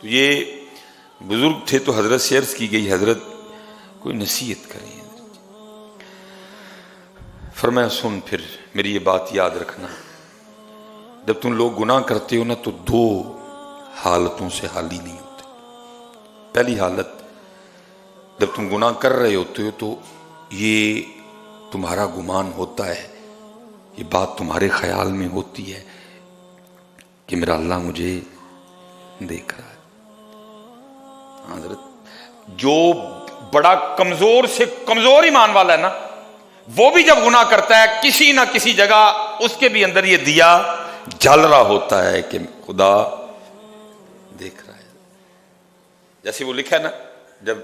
تو یہ بزرگ تھے تو حضرت سے عرض کی گئی حضرت کوئی نصیحت کریں. فرمایا سن پھر میری یہ بات یاد رکھنا، جب تم لوگ گناہ کرتے ہو نا تو دو حالتوں سے خالی نہیں ہوتے. پہلی حالت جب تم گناہ کر رہے ہوتے ہو تو یہ تمہارا گمان ہوتا ہے، یہ بات تمہارے خیال میں ہوتی ہے کہ میرا اللہ مجھے دیکھ رہا ہے. حضرت جو بڑا کمزور سے کمزور ایمان والا ہے نا، وہ بھی جب گناہ کرتا ہے کسی نہ کسی جگہ اس کے بھی اندر یہ دیا جل رہا ہوتا ہے کہ خدا دیکھ رہا ہے. جیسے وہ لکھا ہے نا، جب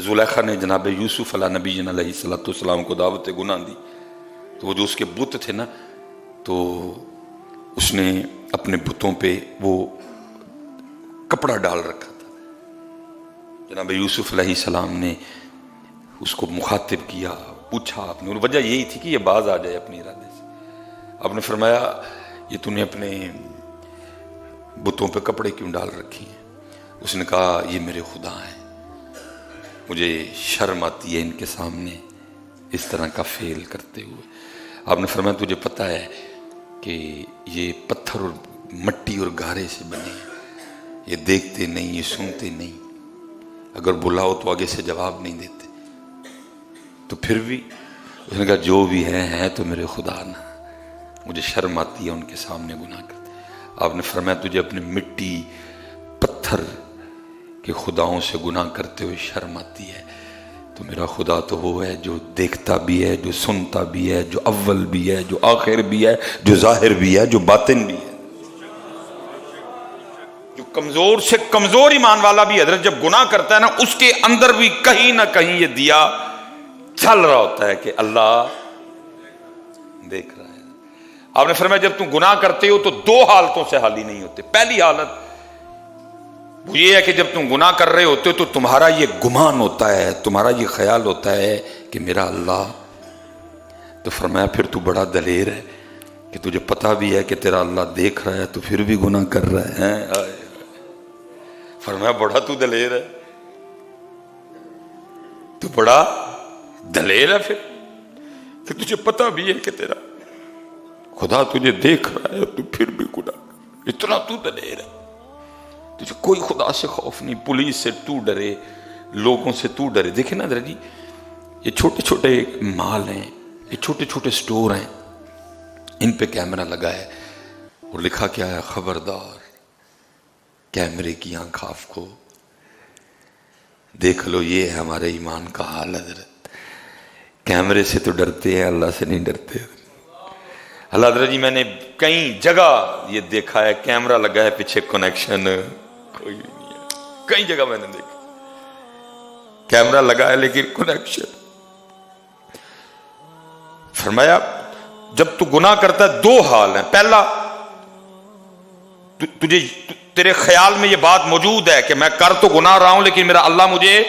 زلیخا نے جناب یوسف علیہ نبی علیہ السلام کو دعوت گناہ دی تو وہ جو اس کے بت تھے نا، تو اس نے اپنے بتوں پہ وہ کپڑا ڈال رکھا تھا. جناب یوسف علیہ السلام نے اس کو مخاطب کیا، پوچھا آپ نے، اور وجہ یہی تھی کہ یہ باز آ جائے اپنے ارادے سے. آپ نے فرمایا یہ تم نے اپنے بتوں پہ کپڑے کیوں ڈال رکھی ہیں؟ اس نے کہا یہ میرے خدا ہیں، مجھے شرم آتی ہے ان کے سامنے اس طرح کا فعل کرتے ہوئے. آپ نے فرمایا تجھے پتہ ہے کہ یہ پتھر اور مٹی اور گارے سے بنے ہیں، یہ دیکھتے نہیں، یہ سنتے نہیں، اگر بلاؤ تو آگے سے جواب نہیں دیتے. تو پھر بھی اس نے کہا جو بھی ہیں تو میرے خدا نہ، مجھے شرم آتی ہے ان کے سامنے گناہ کرتے. آپ نے فرمایا تجھے اپنے مٹی پتھر کے خداؤں سے گناہ کرتے ہوئے شرم آتی ہے، تو میرا خدا تو وہ ہے جو دیکھتا بھی ہے، جو سنتا بھی ہے، جو اول بھی ہے، جو آخر بھی ہے، جو ظاہر بھی ہے، جو باطن بھی ہے. جو کمزور سے کمزور ایمان والا بھی حضرت جب گناہ کرتا ہے نا، اس کے اندر بھی کہیں نہ کہیں یہ دیا چل رہا ہوتا ہے کہ اللہ دیکھ رہا ہے. آپ نے فرمایا جب تم گناہ کرتے ہو تو دو حالتوں سے خالی نہیں ہوتے. پہلی حالت وہ یہ ہے کہ جب تم گناہ کر رہے ہوتے ہو تو تمہارا یہ گمان ہوتا ہے، تمہارا یہ خیال ہوتا ہے کہ میرا اللہ. تو فرمایا پھر تو بڑا دلیر ہے کہ تجھے پتا بھی ہے کہ تیرا اللہ دیکھ رہا ہے تو پھر بھی گناہ کر رہا ہے. فرمایا بڑا تو دلیر ہے، تو بڑا دلیر ہے پھر کہ تجھے پتا بھی ہے کہ تیرا خدا تجھے دیکھ رہا ہے تو پھر بھی گناہ کر رہا ہے. اتنا تو دلیر ہے، تجھے کوئی خدا سے خوف نہیں، پولیس سے تو ڈرے، لوگوں سے تو ڈرے. دیکھیں نا حضرت جی، یہ چھوٹے چھوٹے مال ہیں، یہ چھوٹے چھوٹے سٹور ہیں، ان پہ کیمرہ لگا ہے اور لکھا کیا ہے، خبردار کیمرے کی آنکھ آپ کو دیکھ لو. یہ ہے ہمارے ایمان کا حال حضرت. کیمرے سے تو ڈرتے ہیں، اللہ سے نہیں ڈرتے. اللہ حضرت جی میں نے کئی جگہ یہ دیکھا ہے، کیمرہ لگا ہے پیچھے کنیکشن کوئی نہیں ہے. کئی جگہ میں نے دیکھا کیمرہ لگا ہے لیکن کنیکشن. فرمایا جب تو گناہ کرتا ہے دو حال ہیں. پہلا تجھے تیرے خیال میں یہ بات موجود ہے کہ میں کر تو گناہ رہا ہوں لیکن میرا اللہ مجھے.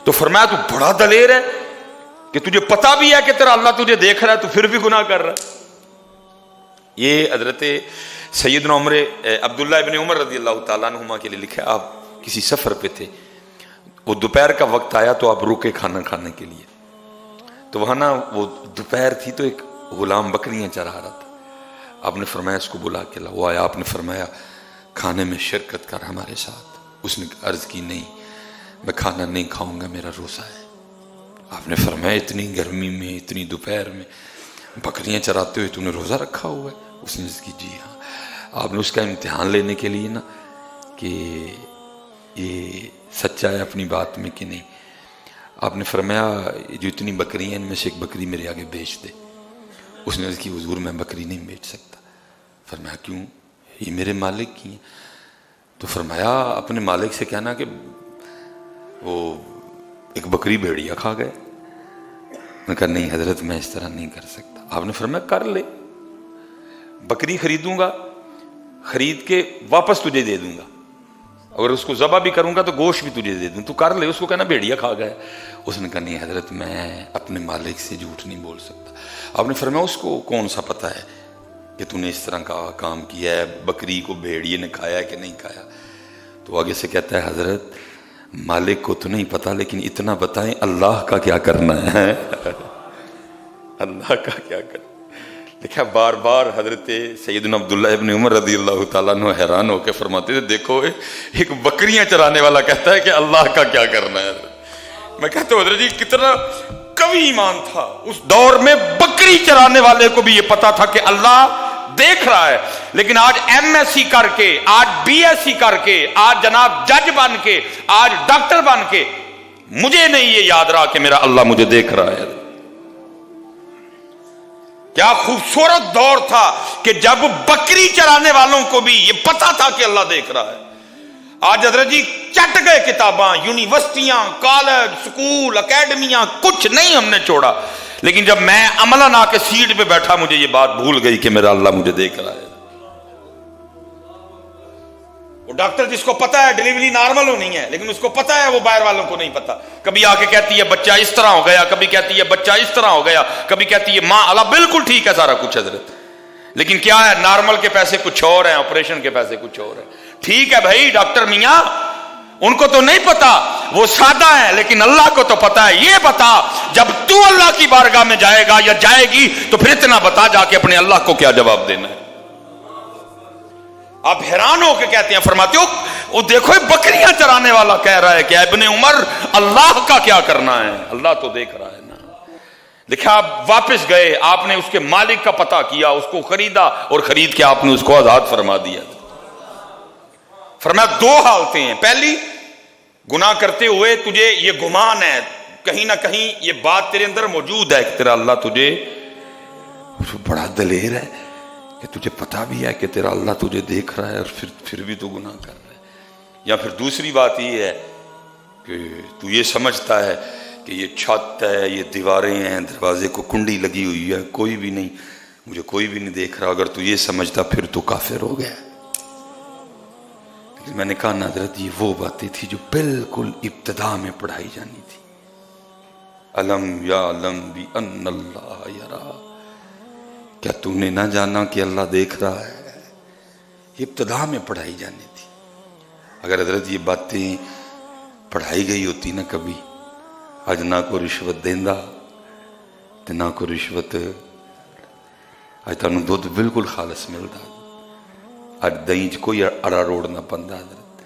تو فرمایا تو بڑا دلیر ہے کہ تجھے پتا بھی ہے کہ تیرا اللہ تجھے دیکھ رہا ہے تو پھر بھی گناہ کر رہا ہے. یہ حضرت سیدنا عبداللہ ابن عمر رضی اللہ تعالیٰ عنہما کے لیے لکھا ہے. آپ کسی سفر پہ تھے، وہ دوپہر کا وقت آیا تو آپ رکے کھانا کھانے کے لیے. تو وہاں نا وہ دوپہر تھی تو ایک غلام بکریاں چرا رہا تھا. آپ نے فرمایا اس کو بلا کے لا. وہ آیا، آپ نے فرمایا کھانے میں شرکت کر ہمارے ساتھ. اس نے عرض کی نہیں میں کھانا نہیں کھاؤں گا، میرا روزہ ہے. آپ نے فرمایا اتنی گرمی میں، اتنی دوپہر میں بکریاں چراتے ہوئے تم نے روزہ رکھا ہوا ہے؟ اس نے عرض کی جی ہاں. آپ نے اس کا امتحان لینے کے لیے نا کہ یہ سچا ہے اپنی بات میں کہ نہیں، آپ نے فرمایا جو اتنی بکری ہیں ان میں سے ایک بکری میرے آگے بیچ دے. اس نے عرض کی حضور میں بکری نہیں بیچ سکتا. فرمایا کیوں؟ یہ میرے مالک کی ہیں. تو فرمایا اپنے مالک سے کہنا کہ وہ ایک بکری بھیڑیا کھا گئے. میں کہا نہیں حضرت میں اس طرح نہیں کر سکتا. آپ نے فرمایا کر لے، بکری خریدوں گا، خرید کے واپس تجھے دے دوں گا، اگر اس کو ذبح بھی کروں گا تو گوشت بھی تجھے دے دوں، تو کر لے. اس کو کہنا بھیڑیا کھا گئے. اس نے کہا نہیں حضرت میں اپنے مالک سے جھوٹ نہیں بول سکتا. آپ نے فرمایا اس کو کون سا پتہ ہے کہ تو نے اس طرح کا کام کیا ہے، بکری کو بھیڑیے نے کھایا ہے کہ نہیں کھایا؟ تو آگے سے کہتا ہے حضرت مالک کو تو نہیں پتا لیکن اتنا بتائیں اللہ کا کیا کرنا ہے اللہ کا کیا کرنا. دیکھا بار بار حضرت سیدنا عبداللہ ابن عمر رضی اللہ تعالیٰ عنہ حیران ہو کے فرماتے تھے دیکھو ایک بکریاں چرانے والا کہتا ہے کہ اللہ کا کیا کرنا ہے. میں کہتا ہوں حضرت جی کتنا قوی ایمان تھا اس دور میں. بکری چرانے والے کو بھی یہ پتا تھا کہ اللہ دیکھ رہا ہے. لیکن آج ایم ایس سی کر کے, آج بی ایس سی کر کے, آج جناب جج بن کے, آج ڈاکٹر بن کے مجھے نہیں یہ یاد رہا کہ میرا اللہ مجھے دیکھ رہا ہے. کیا خوبصورت دور تھا کہ جب بکری چرانے والوں کو بھی یہ پتا تھا کہ اللہ دیکھ رہا ہے. آج حضرت جی چٹ گئے کتاباں, یونیورسٹیاں, کالج, سکول, اکیڈمیاں, کچھ نہیں ہم نے چھوڑا. لیکن جب میں عملاً آ کے سیٹ پہ بیٹھا مجھے یہ بات بھول گئی کہ میرا اللہ مجھے دیکھ رہا ہے. وہ ڈاکٹر جس کو پتا ہے ڈیلیوری نارمل ہونی ہے لیکن اس کو پتا ہے وہ باہر والوں کو نہیں پتا. کبھی آ کے کہتی ہے بچہ اس طرح ہو گیا, کبھی کہتی ہے بچہ اس طرح ہو گیا, کبھی کہتی ہے ماں اللہ بالکل ٹھیک ہے سارا کچھ حضرت. لیکن کیا ہے نارمل کے پیسے کچھ اور ہیں, آپریشن کے پیسے کچھ اور ہیں. ٹھیک ہے بھائی ڈاکٹر میاں ان کو تو نہیں پتا, وہ سادہ ہے, لیکن اللہ کو تو پتا ہے. یہ بتا جب تو اللہ کی بارگاہ میں جائے گا یا جائے گی تو پھر اتنا بتا جا کے اپنے اللہ کو کیا جواب دینا ہے. آپ حیران ہو کے کہتے ہیں, فرماتے ہو وہ دیکھو بکریاں چرانے والا کہہ رہا ہے کہ ابن عمر اللہ کا کیا کرنا ہے, اللہ تو دیکھ رہا ہے نا. دیکھا آپ واپس گئے, آپ نے اس کے مالک کا پتہ کیا, اس کو خریدا اور خرید کے آپ نے اس کو آزاد فرما دیا. فرمایا دو حالتیں ہیں. پہلی گناہ کرتے ہوئے تجھے یہ گمان ہے کہیں نہ کہیں یہ بات تیرے اندر موجود ہے کہ تیرا اللہ تجھے بڑا دلیر ہے کہ تجھے پتا بھی ہے کہ تیرا اللہ تجھے دیکھ رہا ہے اور پھر بھی تو گناہ کر رہا ہے. یا پھر دوسری بات یہ ہے کہ تو یہ سمجھتا ہے کہ یہ چھت ہے, یہ دیواریں ہیں, دروازے کو کنڈی لگی ہوئی ہے, کوئی بھی نہیں, مجھے کوئی بھی نہیں دیکھ رہا. اگر تو یہ سمجھتا پھر تو کافر ہو گیا. لیکن میں نے کہا حضرت یہ وہ باتیں تھی جو بالکل ابتدا میں پڑھائی جانی تھی. علم یعلم بان اللہ یرا, کیا تم نے نہ جانا کہ اللہ دیکھ رہا ہے؟ یہ ابتدا میں پڑھائی جانی تھی. اگر حضرت یہ باتیں پڑھائی گئی ہوتی نا کبھی, آج نہ کو رشوت دیندہ تے نہ کو رشوت, آج تانوں دودھ بالکل خالص ملتا, آج دہی چ کوئی اڑا روڑ نہ پندا حضرت,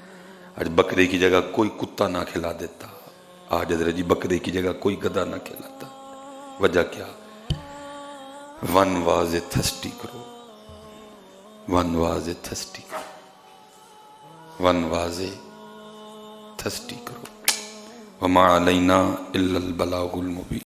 آج بکرے کی جگہ کوئی کتا نہ کھلا دیتا, آج حضرت جی بکرے کی جگہ کوئی گدھا نہ کھلاتا. وجہ کیا؟ ون واز اے تھسٹی کرو, ون واز اے تھسٹی کرو, ون واز اے تھسٹی کرو. وما علینا الا البلاغ المبین.